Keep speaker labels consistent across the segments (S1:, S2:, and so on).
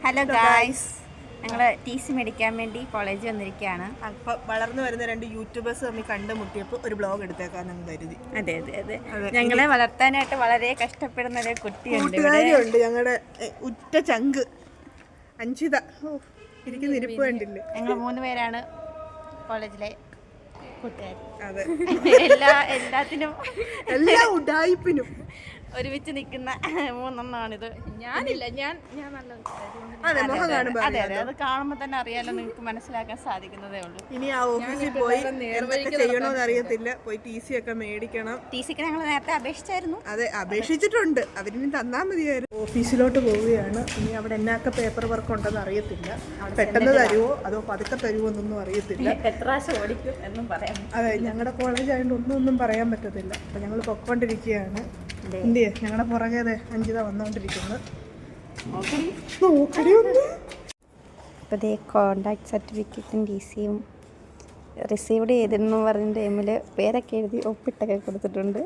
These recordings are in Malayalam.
S1: ഹലോ ഗായ്സ്, ഞങ്ങൾ ടി സി മേടിക്കാൻ വേണ്ടി കോളേജിൽ വന്നിരിക്കുകയാണ്.
S2: അപ്പോൾ വളർന്നു വരുന്ന 2 യൂട്യൂബേഴ്സ് തമ്മിൽ കണ്ടുമുട്ടിയപ്പോൾ ഒരു ബ്ലോഗ് എടുത്തേക്കാന്ന് കരുതി.
S1: അതെ അതെ അതെ, ഞങ്ങളെ വളർത്താനായിട്ട് വളരെ കഷ്ടപ്പെടുന്ന ഒരു കുട്ടിയുണ്ട്,
S2: ഞങ്ങളുടെ ഉറ്റ ചങ്ക് അഞ്ചിത. ഇരിക്കുന്ന ഇരിപ്പ് കണ്ടില്ലേ?
S1: ഞങ്ങൾ 3 പേരാണ് കോളേജിലെ കൂട്ടുകാർ.
S2: അതെ,
S1: എല്ലാത്തിനും
S2: എല്ലാ ഉഡായിപ്പിനും
S1: ഒരുമിച്ച് നിൽക്കുന്ന 3 എണ്ണമാണിത്.
S3: ഞാനില്ല, ഞാൻ നല്ല
S2: അതെ, മുഖം കാണുമ്പോൾ
S1: അതെ അതെ, അത് കാണുമ്പോൾ തന്നെ അറിയാലോ, നിങ്ങൾക്ക് മനസ്സിലാക്കാൻ സാധിക്കുന്നതേ ഉള്ളൂ.
S2: ഇനി ആ ഓഫീസിൽ പോയി എന്തൊക്കെ ചെയ്യണമെന്ന് അറിയത്തില്ല. പോയി ടി സി ഒക്കെ മേടിക്കണം.
S1: ടി സിക്ക് ഞങ്ങൾ നേരത്തെ അപേക്ഷിച്ചായിരുന്നു.
S2: അതെ, അപേക്ഷിച്ചിട്ടുണ്ട്. അവരിനി തന്നാൽ മതിയായിരുന്നു. ഓഫീസിലോട്ട് പോവുകയാണ്. ഇനി അവിടെ എന്നാക്ക പേപ്പർ വർക്ക് ഉണ്ടെന്ന് അറിയത്തില്ല. പെട്ടെന്ന് തരുമോ അതോ പതുക്കെ തരുമോ എന്നൊന്നും അറിയത്തില്ല.
S1: എത്ര പ്രാവശ്യം ഓടിക്കും എന്നും പറയാം.
S2: അതെ, ഞങ്ങളുടെ കോളേജ് ആയതുകൊണ്ട് ഒന്നും പറയാൻ പറ്റത്തില്ല. അപ്പം ഞങ്ങൾ പൊക്കോണ്ടിരിക്കുകയാണ്. ഇന്ത്യ ഞങ്ങളുടെ പുറകെ അഞ്ചിത വന്നുകൊണ്ടിരിക്കുന്നു.
S1: അപ്പോൾ ഇതേ കോണ്ടാക്ട് സർട്ടിഫിക്കറ്റും ടി സിയും റിസീവ്ഡ് ചെയ്തിരുന്നു പറഞ്ഞ ടൈമിൽ പേരൊക്കെ എഴുതി ഒപ്പിട്ടൊക്കെ കൊടുത്തിട്ടുണ്ട്.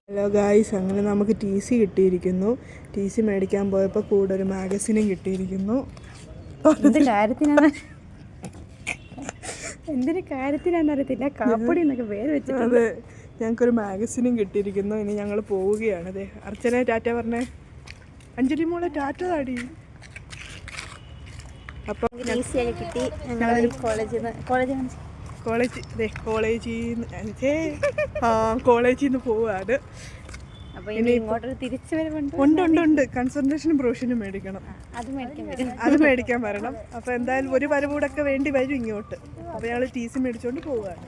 S2: ഹലോ ഗായ്സ്, അങ്ങനെ നമുക്ക് ടി സി കിട്ടിയിരിക്കുന്നു. ടി സി മേടിക്കാൻ പോയപ്പോൾ കൂടെ ഒരു മാഗസിനും കിട്ടിയിരിക്കുന്നു.
S1: എന്തൊരു കാര്യത്തിനാണെന്ന് അറിയത്തില്ല, കാപ്പൊടി എന്നൊക്കെ പേര് വെച്ചിട്ട്.
S2: അതെ, ഞങ്ങൾക്കൊരു മാഗസിനും കിട്ടിയിരിക്കുന്നു. ഇനി ഞങ്ങൾ പോവുകയാണ്. അതെ, അർച്ചന ടാറ്റ പറഞ്ഞേ. അഞ്ജലി മോളെ ടാറ്റ താടി. അപ്പം
S1: ഈസിയായി കിട്ടി. ഞങ്ങൾ കോളേജിൽ
S2: നിന്ന് പോവാണ്.
S1: അപ്പോൾ ഇനി ഇങ്ങോട്ടൊരു തിരിച്ചു വരവുണ്ട്.
S2: ഉണ്ട്. കൺസൾട്ടേഷനും ബ്രോഷനും മേടിക്കണം. അത് മേടിക്കാൻ വരണം. അപ്പോൾ എന്തായാലും ഒരു വരവൂടൊക്കെ വേണ്ടി വരും ഇങ്ങോട്ട്. അപ്പോൾ ഞങ്ങൾ ടി സി മേടിച്ചുകൊണ്ട് പോവുകയാണ്.